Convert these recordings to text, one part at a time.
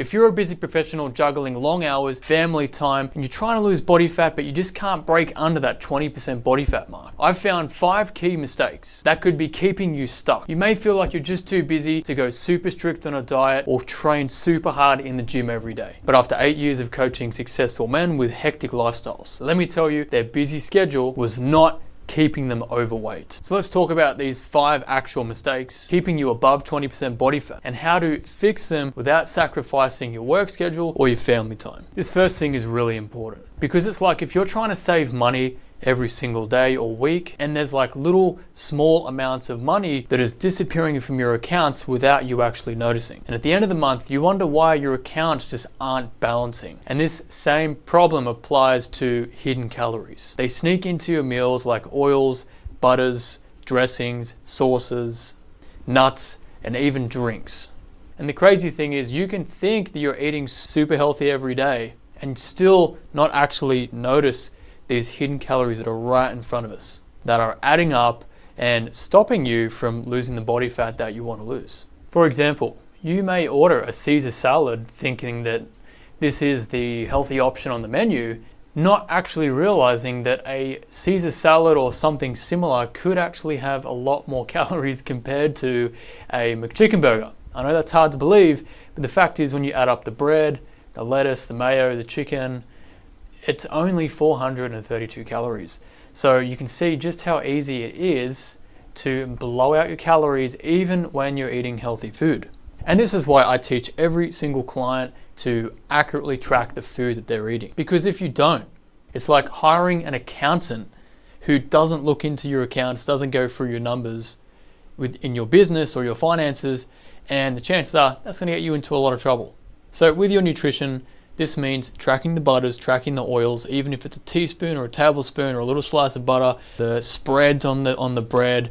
If you're a busy professional juggling long hours, family time, and you're trying to lose body fat, but you just can't break under that 20% body fat mark, I've found 5 key mistakes that could be keeping you stuck. You may feel like you're just too busy to go super strict on a diet or train super hard in the gym every day. But after 8 years of coaching successful men with hectic lifestyles, let me tell you, their busy schedule was not keeping them overweight. So let's talk about these 5 actual mistakes keeping you above 20% body fat and how to fix them without sacrificing your work schedule or your family time. This first thing is really important because it's like if you're trying to save money every single day or week and there's like little small amounts of money that is disappearing from your accounts without you actually noticing. And at the end of the month, you wonder why your accounts just aren't balancing. And this same problem applies to hidden calories. They sneak into your meals like oils, butters, dressings, sauces, nuts, and even drinks. And the crazy thing is you can think that you're eating super healthy every day and still not actually notice these hidden calories that are right in front of us that are adding up and stopping you from losing the body fat that you want to lose. For example, you may order a Caesar salad thinking that this is the healthy option on the menu, not actually realizing that a Caesar salad or something similar could actually have a lot more calories compared to a McChicken burger. I know that's hard to believe, but the fact is when you add up the bread, the lettuce, the mayo, the chicken, it's only 432 calories. So you can see just how easy it is to blow out your calories even when you're eating healthy food. And this is why I teach every single client to accurately track the food that they're eating. Because if you don't, it's like hiring an accountant who doesn't look into your accounts, doesn't go through your numbers in your business or your finances, and the chances are that's going to get you into a lot of trouble. So with your nutrition, this means tracking the butters, tracking the oils, even if it's a teaspoon or a tablespoon or a little slice of butter, the spreads on the bread,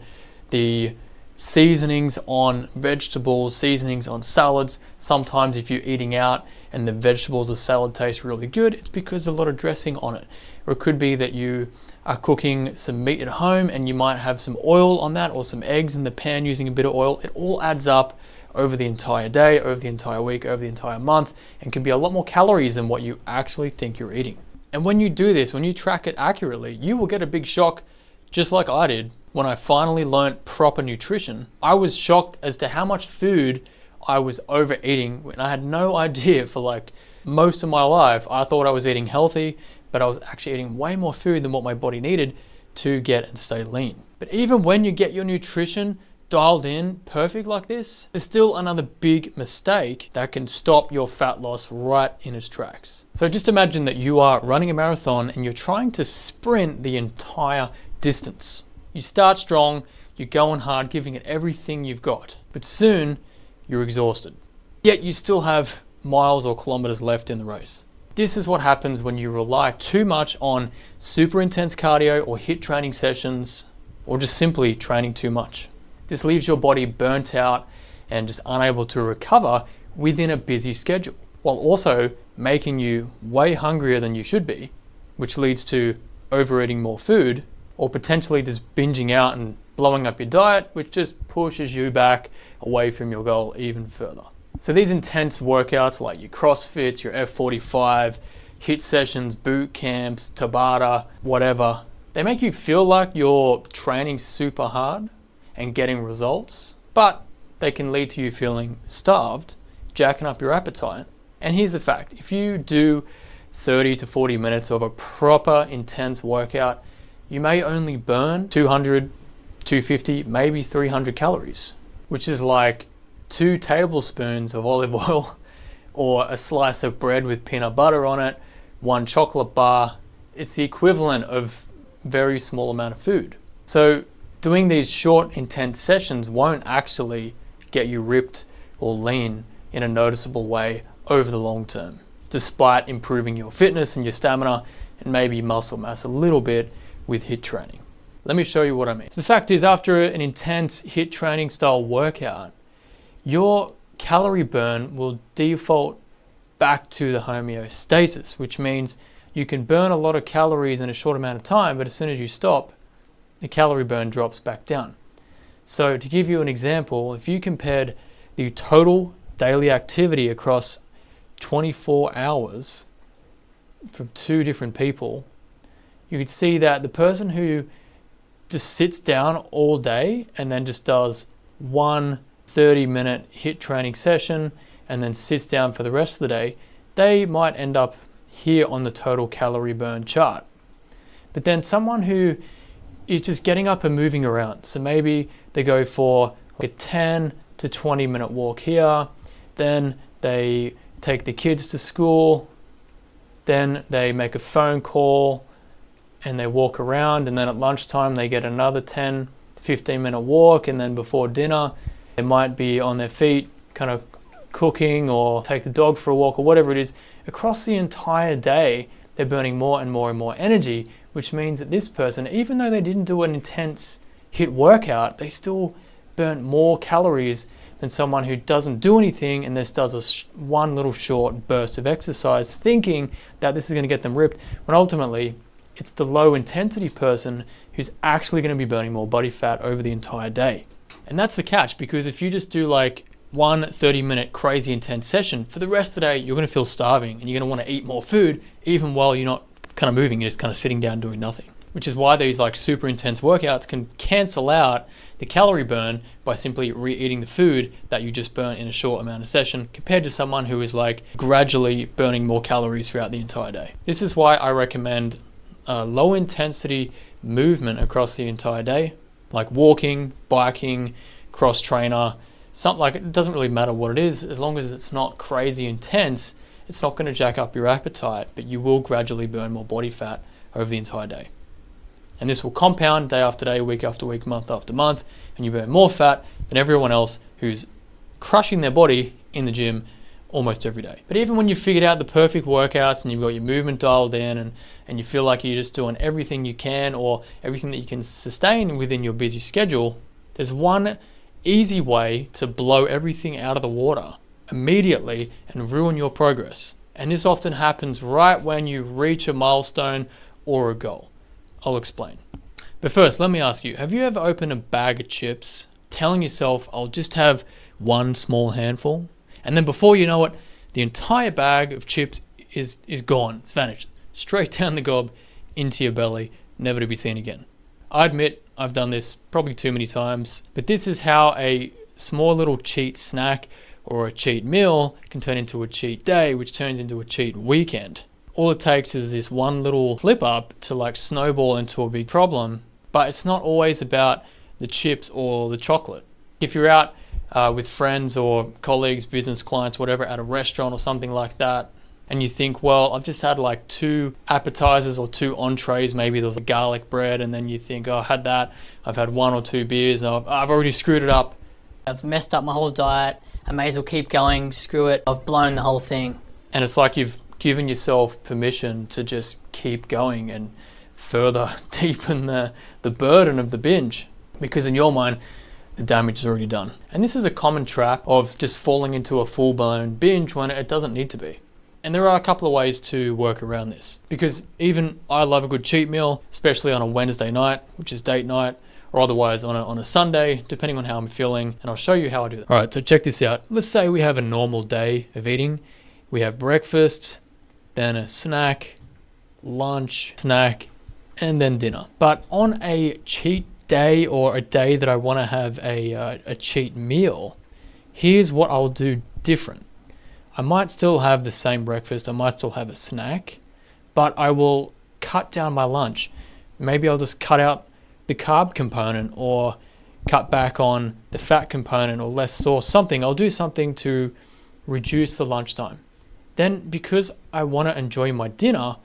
the seasonings on vegetables, seasonings on salads. Sometimes if you're eating out and the vegetables or salad taste really good, it's because there's a lot of dressing on it. Or it could be that you are cooking some meat at home and you might have some oil on that or some eggs in the pan using a bit of oil. It all adds up over the entire day, over the entire week, over the entire month, and can be a lot more calories than what you actually think you're eating. And when you do this, when you track it accurately, you will get a big shock, just like I did when I finally learned proper nutrition. I was shocked as to how much food I was overeating when I had no idea. For like most of my life, I thought I was eating healthy, but I was actually eating way more food than what my body needed to get and stay lean. But even when you get your nutrition dialed in perfect like this, there's still another big mistake that can stop your fat loss right in its tracks. So just imagine that you are running a marathon and you're trying to sprint the entire distance. You start strong, you're going hard, giving it everything you've got, but soon you're exhausted. Yet you still have miles or kilometers left in the race. This is what happens when you rely too much on super intense cardio or HIIT training sessions, or just simply training too much. This leaves your body burnt out and just unable to recover within a busy schedule, while also making you way hungrier than you should be, which leads to overeating more food or potentially just binging out and blowing up your diet, which just pushes you back away from your goal even further. So these intense workouts like your CrossFit, your F45, HIIT sessions, boot camps, Tabata, whatever, they make you feel like you're training super hard and getting results, but they can lead to you feeling starved, jacking up your appetite. And here's the fact, if you do 30 to 40 minutes of a proper intense workout, you may only burn 200, 250, maybe 300 calories, which is like 2 tablespoons of olive oil or a slice of bread with peanut butter on it, 1 chocolate bar. It's the equivalent of very small amount of food. So doing these short, intense sessions won't actually get you ripped or lean in a noticeable way over the long term, despite improving your fitness and your stamina and maybe muscle mass a little bit with HIIT training. Let me show you what I mean. So the fact is, after an intense HIIT training style workout, your calorie burn will default back to the homeostasis, which means you can burn a lot of calories in a short amount of time, but as soon as you stop, the calorie burn drops back down. So to give you an example, if you compared the total daily activity across 24 hours from 2 different people, you could see that the person who just sits down all day and then just does one 30-minute HIIT training session and then sits down for the rest of the day, they might end up here on the total calorie burn chart. But then someone who is just getting up and moving around, so maybe they go for like a 10 to 20 minute walk here, then they take the kids to school, then they make a phone call and they walk around, and then at lunchtime they get another 10 to 15 minute walk, and then before dinner they might be on their feet kind of cooking or take the dog for a walk or whatever it is. Across the entire day they're burning more and more and more energy, which means that this person, even though they didn't do an intense HIIT workout, they still burnt more calories than someone who doesn't do anything and this does one little short burst of exercise, thinking that this is going to get them ripped, when ultimately it's the low intensity person who's actually going to be burning more body fat over the entire day. And that's the catch, because if you just do like one 30-minute crazy intense session, for the rest of the day you're going to feel starving and you're going to want to eat more food even while you're not kind of moving, you're just kind of sitting down doing nothing. Which is why these like super intense workouts can cancel out the calorie burn by simply re-eating the food that you just burnt in a short amount of session, compared to someone who is like gradually burning more calories throughout the entire day. This is why I recommend low intensity movement across the entire day, like walking, biking, cross trainer, something like, it doesn't really matter what it is, as long as it's not crazy intense. It's not going to jack up your appetite, but you will gradually burn more body fat over the entire day. And this will compound day after day, week after week, month after month, and you burn more fat than everyone else who's crushing their body in the gym almost every day. But even when you've figured out the perfect workouts and you've got your movement dialed in and you feel like you're just doing everything you can or everything that you can sustain within your busy schedule, there's one easy way to blow everything out of the water immediately and ruin your progress. And this often happens right when you reach a milestone or a goal. I'll explain. But first, let me ask you, have you ever opened a bag of chips telling yourself, I'll just have one small handful? And then before you know it, the entire bag of chips is gone, it's vanished, straight down the gob into your belly, never to be seen again. I admit I've done this probably too many times, but this is how a small little cheat snack or a cheat meal can turn into a cheat day, which turns into a cheat weekend. All it takes is this one little slip up to like snowball into a big problem, but it's not always about the chips or the chocolate. If you're out with friends or colleagues, business clients, whatever, at a restaurant or something like that, and you think, well, I've just had like 2 appetizers or 2 entrees, maybe there was a garlic bread, and then you think, oh, I had that, I've had 1 or 2 beers, and I've already screwed it up. I've messed up my whole diet, I may as well keep going, screw it, I've blown the whole thing. And it's like you've given yourself permission to just keep going and further deepen the burden of the binge, because in your mind, the damage is already done. And this is a common trap of just falling into a full-blown binge when it doesn't need to be. And there are a couple of ways to work around this, because even I love a good cheat meal, especially on a Wednesday night, which is date night, or otherwise on a Sunday, depending on how I'm feeling, and I'll show you how I do that. All right, so check this out. Let's say we have a normal day of eating. We have breakfast, then a snack, lunch, snack, and then dinner. But on a cheat day or a day that I want to have a cheat meal, here's what I'll do different. I might still have the same breakfast, I might still have a snack, but I will cut down my lunch. Maybe I'll just cut out the carb component or cut back on the fat component or less sauce, something. I'll do something to reduce the lunchtime. Then because I want to enjoy my dinner,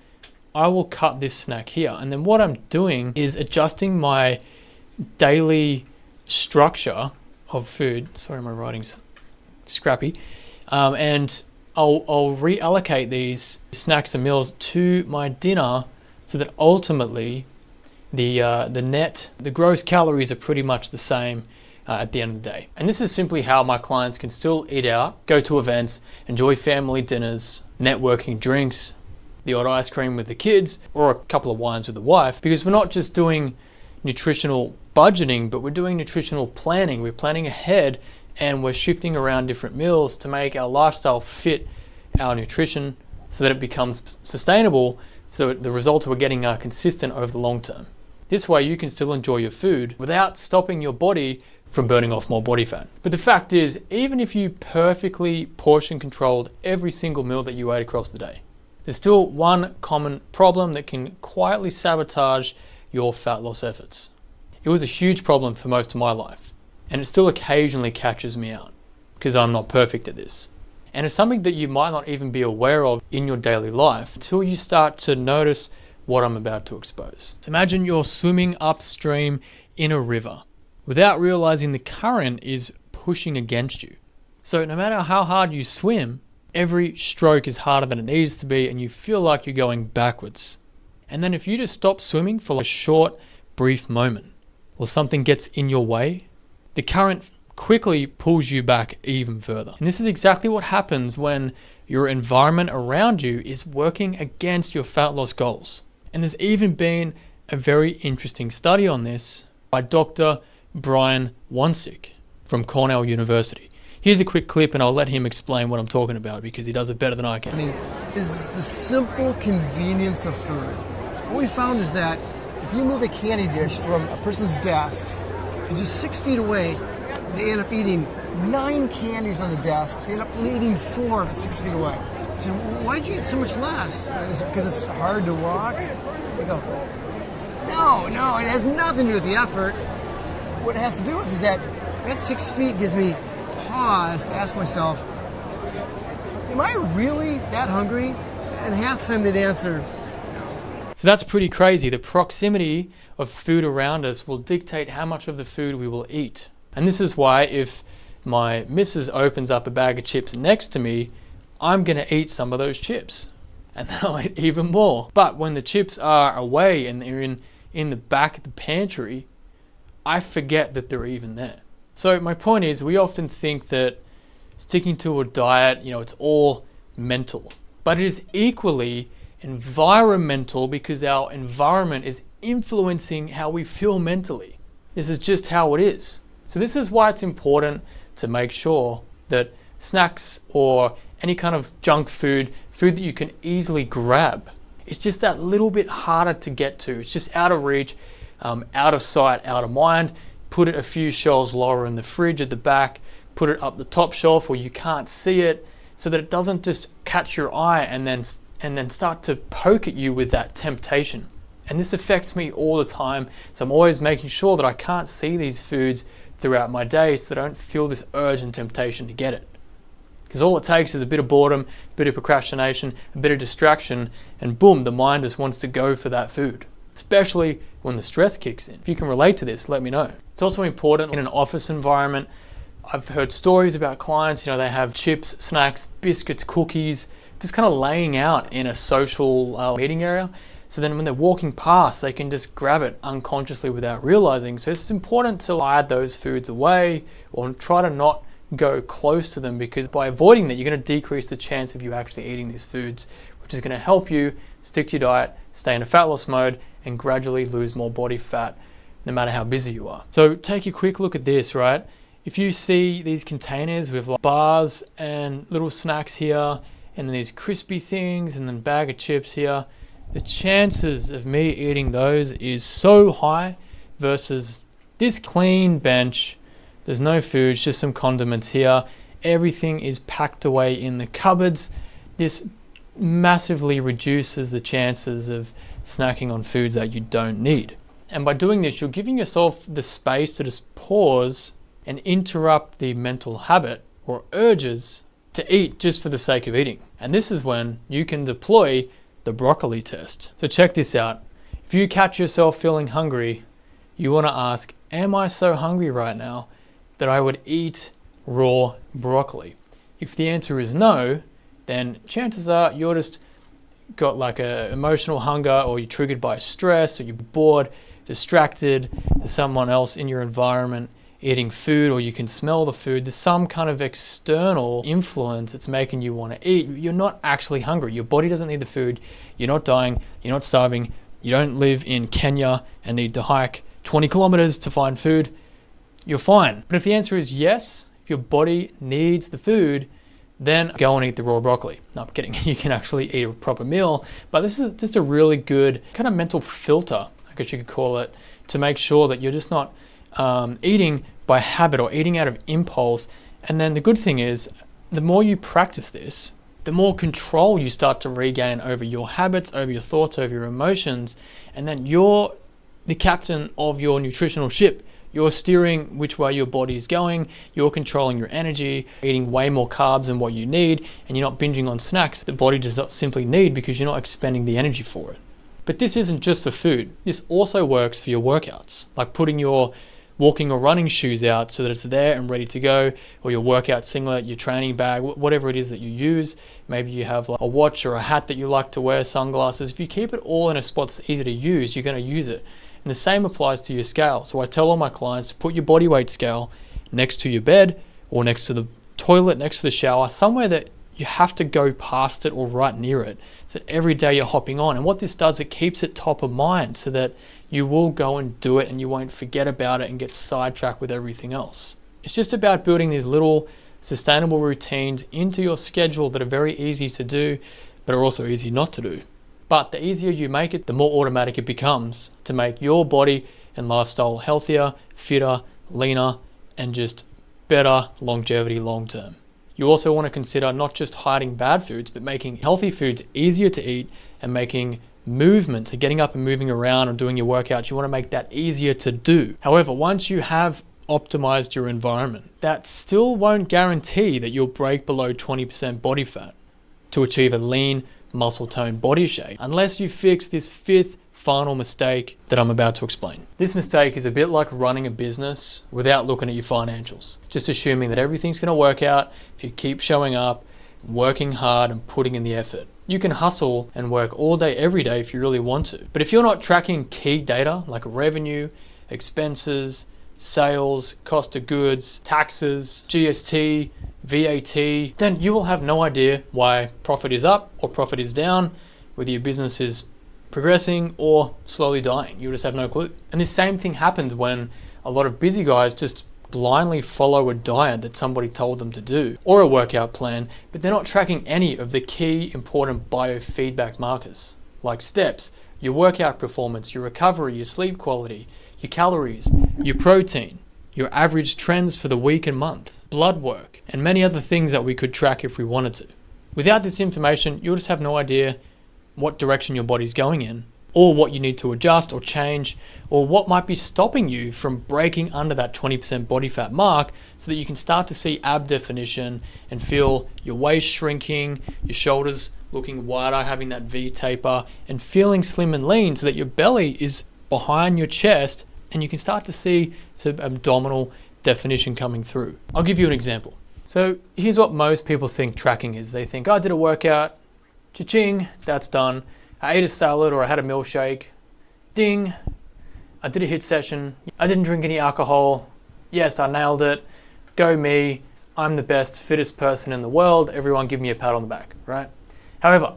I will cut this snack here. And then what I'm doing is adjusting my daily structure of food. Sorry, my writing's scrappy. And I'll reallocate these snacks and meals to my dinner so that ultimately the gross calories are pretty much the same at the end of the day. And this is simply how my clients can still eat out, go to events, enjoy family dinners, networking drinks, the odd ice cream with the kids, or a couple of wines with the wife, because we're not just doing nutritional budgeting, but we're doing nutritional planning. We're planning ahead and we're shifting around different meals to make our lifestyle fit our nutrition so that it becomes sustainable, so the results we're getting are consistent over the long term. This way you can still enjoy your food without stopping your body from burning off more body fat. But the fact is, even if you perfectly portion controlled every single meal that you ate across the day, there's still one common problem that can quietly sabotage your fat loss efforts. It was a huge problem for most of my life, and it still occasionally catches me out because I'm not perfect at this. And it's something that you might not even be aware of in your daily life until you start to notice what I'm about to expose. So imagine you're swimming upstream in a river without realizing the current is pushing against you. So no matter how hard you swim, every stroke is harder than it needs to be and you feel like you're going backwards. And then if you just stop swimming for a short, brief moment, or something gets in your way, the current quickly pulls you back even further. And this is exactly what happens when your environment around you is working against your fat loss goals. And there's even been a very interesting study on this by Dr. Brian Wansink from Cornell University. Here's a quick clip and I'll let him explain what I'm talking about because he does it better than I can. Is the simple convenience of food. What we found is that if you move a candy dish from a person's desk to just 6 feet away, they end up eating 9 candies on the desk. They end up eating 4 6 feet away. So why'd you eat so much less? Is it because it's hard to walk? They go, no, it has nothing to do with the effort. What it has to do with is that 6 feet gives me pause to ask myself, am I really that hungry? And half the time they'd answer, no. So that's pretty crazy. The proximity of food around us will dictate how much of the food we will eat. And this is why if my missus opens up a bag of chips next to me, I'm going to eat some of those chips. And then I'll eat even more. But when the chips are away and they're in the back of the pantry, I forget that they're even there. So my point is, we often think that sticking to a diet, it's all mental. But it is equally environmental because our environment is influencing how we feel mentally. This is just how it is. So this is why it's important to make sure that snacks or any kind of junk food that you can easily grab, it's just that little bit harder to get to. It's just out of reach, out of sight, out of mind. Put it a few shelves lower in the fridge at the back, put it up the top shelf where you can't see it so that it doesn't just catch your eye and then start to poke at you with that temptation. And this affects me all the time. So I'm always making sure that I can't see these foods throughout my day so that I don't feel this urge and temptation to get it. Because all it takes is a bit of boredom, a bit of procrastination, a bit of distraction, and boom, the mind just wants to go for that food, especially when the stress kicks in. If you can relate to this, let me know. It's also important in an office environment. I've heard stories about clients, they have chips, snacks, biscuits, cookies, just kind of laying out in a social meeting area. So then when they're walking past, they can just grab it unconsciously without realizing. So it's important to hide those foods away or try to not go close to them, because by avoiding that, you're going to decrease the chance of you actually eating these foods, which is going to help you stick to your diet, stay in a fat loss mode, and gradually lose more body fat no matter how busy you are. So take a quick look at this, right? If you see these containers with like bars and little snacks here, and then these crispy things, and then bag of chips here, the chances of me eating those is so high versus this clean bench. There's no food, just some condiments here. Everything is packed away in the cupboards. This massively reduces the chances of snacking on foods that you don't need. And by doing this, you're giving yourself the space to just pause and interrupt the mental habit or urges to eat just for the sake of eating. And this is when you can deploy the broccoli test. So check this out. If you catch yourself feeling hungry, you want to ask, am I so hungry right now that I would eat raw broccoli? If the answer is no, then chances are you're just got like a emotional hunger, or you're triggered by stress, or you're bored, distracted, there's someone else in your environment eating food, or you can smell the food. There's some kind of external influence that's making you want to eat. You're not actually hungry. Your body doesn't need the food. You're not dying. You're not starving. You don't live in Kenya and need to hike 20 kilometers to find food. You're fine. But if the answer is yes, if your body needs the food, then go and eat the raw broccoli. No, I'm kidding. You can actually eat a proper meal, but this is just a really good kind of mental filter, I guess you could call it, to make sure that you're just not eating by habit or eating out of impulse. And then the good thing is, the more you practice this, the more control you start to regain over your habits, over your thoughts, over your emotions, and then you're the captain of your nutritional ship. You're steering which way your body is going, you're controlling your energy, eating way more carbs than what you need, and you're not binging on snacks the body does not simply need because you're not expending the energy for it. But this isn't just for food. This also works for your workouts, like putting your walking or running shoes out so that it's there and ready to go, or your workout singlet, your training bag, whatever it is that you use. Maybe you have like a watch or a hat that you like to wear, sunglasses. If you keep it all in a spot that's easy to use, you're going to use it. And the same applies to your scale. So I tell all my clients to put your body weight scale next to your bed or next to the toilet, next to the shower, somewhere that you have to go past it or right near it, so that every day you're hopping on. And what this does, it keeps it top of mind so that you will go and do it and you won't forget about it and get sidetracked with everything else. It's just about building these little sustainable routines into your schedule that are very easy to do, but are also easy not to do. But the easier you make it, the more automatic it becomes to make your body and lifestyle healthier, fitter, leaner, and just better longevity long term. You also want to consider not just hiding bad foods, but making healthy foods easier to eat and making movement, so getting up and moving around or doing your workouts, you want to make that easier to do. However, once you have optimized your environment, that still won't guarantee that you'll break below 20% body fat to achieve a lean, muscle-toned body shape, unless you fix this fifth final mistake that I'm about to explain. This mistake is a bit like running a business without looking at your financials, just assuming that everything's going to work out if you keep showing up, working hard and putting in the effort. You can hustle and work all day, every day if you really want to. But if you're not tracking key data like revenue, expenses, sales, cost of goods, taxes, GST, VAT, then you will have no idea why profit is up or profit is down, whether your business is progressing or slowly dying. You just have no clue. And this same thing happens when a lot of busy guys just blindly follow a diet that somebody told them to do or a workout plan, but they're not tracking any of the key important biofeedback markers like steps, your workout performance, your recovery, your sleep quality, your calories, your protein, your average trends for the week and month, blood work, and many other things that we could track if we wanted to. Without this information, you'll just have no idea what direction your body's going in, or what you need to adjust or change, or what might be stopping you from breaking under that 20% body fat mark so that you can start to see ab definition and feel your waist shrinking, your shoulders looking wider, having that V taper, and feeling slim and lean so that your belly is behind your chest and you can start to see some abdominal definition coming through. I'll give you an example. So here's what most people think tracking is. They think, oh, I did a workout, cha-ching, that's done. I ate a salad or I had a milkshake, ding, I did a HIIT session, I didn't drink any alcohol, yes, I nailed it, go me, I'm the best, fittest person in the world, everyone give me a pat on the back, right? However,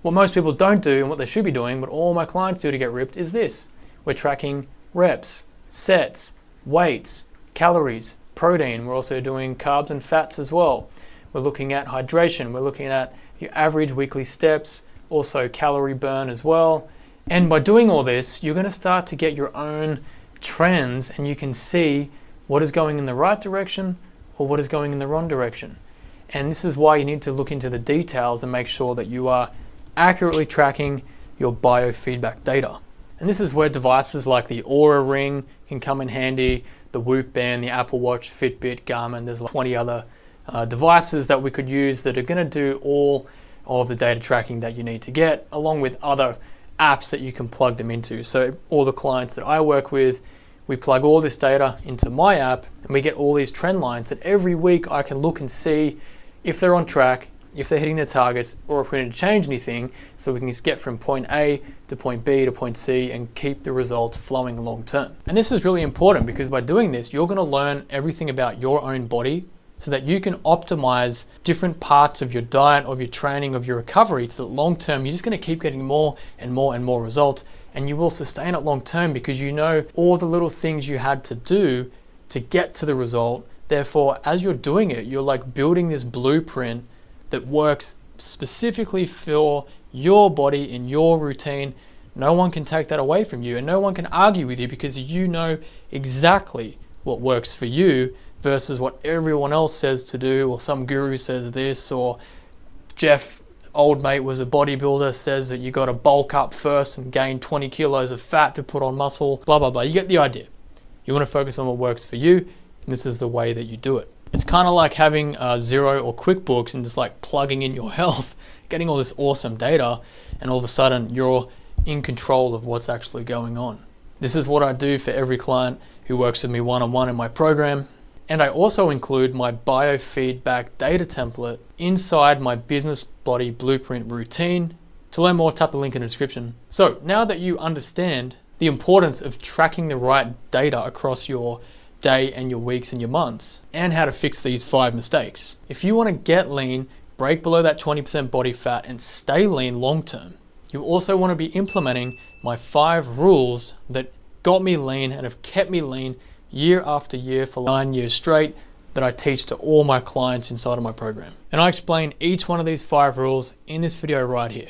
what most people don't do and what they should be doing, what all my clients do to get ripped is this. We're tracking reps, sets, weights, calories, protein. We're also doing carbs and fats as well. We're looking at hydration. We're looking at your average weekly steps, also calorie burn as well. And by doing all this, you're going to start to get your own trends and you can see what is going in the right direction or what is going in the wrong direction. And this is why you need to look into the details and make sure that you are accurately tracking your biofeedback data. And this is where devices like the Oura Ring can come in handy, the Whoop Band, the Apple Watch, Fitbit, Garmin. There's like 20 other devices that we could use that are going to do all of the data tracking that you need to get, along with other apps that you can plug them into. So all the clients that I work with, we plug all this data into my app and we get all these trend lines that every week I can look and see if they're on track, if they're hitting their targets, or if we need to change anything so we can just get from point A to point B to point C and keep the results flowing long term. And this is really important because by doing this, you're going to learn everything about your own body so that you can optimize different parts of your diet, of your training, of your recovery, so that long term, you're just going to keep getting more and more and more results, and you will sustain it long term because you know all the little things you had to do to get to the result Therefore, as you're doing it, you're like building this blueprint that works specifically for your body in your routine. No one can take that away from you, and no one can argue with you because you know exactly what works for you versus what everyone else says to do, or some guru says this, or Jeff, old mate, was a bodybuilder, says that you got to bulk up first and gain 20 kilos of fat to put on muscle, blah, blah, blah. You get the idea. You want to focus on what works for you, and this is the way that you do it. It's kind of like having Xero or QuickBooks and just like plugging in your health, getting all this awesome data, and all of a sudden you're in control of what's actually going on. This is what I do for every client who works with me one-on-one in my program. And I also include my biofeedback data template inside my business body blueprint routine. To learn more, tap the link in the description. So now that you understand the importance of tracking the right data across your day and your weeks and your months, and how to fix these 5 mistakes, if you want to get lean, break below that 20% body fat, and stay lean long term, you also want to be implementing my 5 rules that got me lean and have kept me lean year after year for 9 years straight, that I teach to all my clients inside of my program. And I explain each one of these 5 rules in this video right here.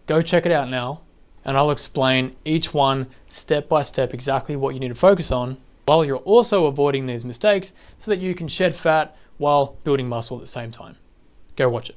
Go check it out now, and I'll explain each one step by step exactly what you need to focus on, while you're also avoiding these mistakes so that you can shed fat while building muscle at the same time. Go watch it.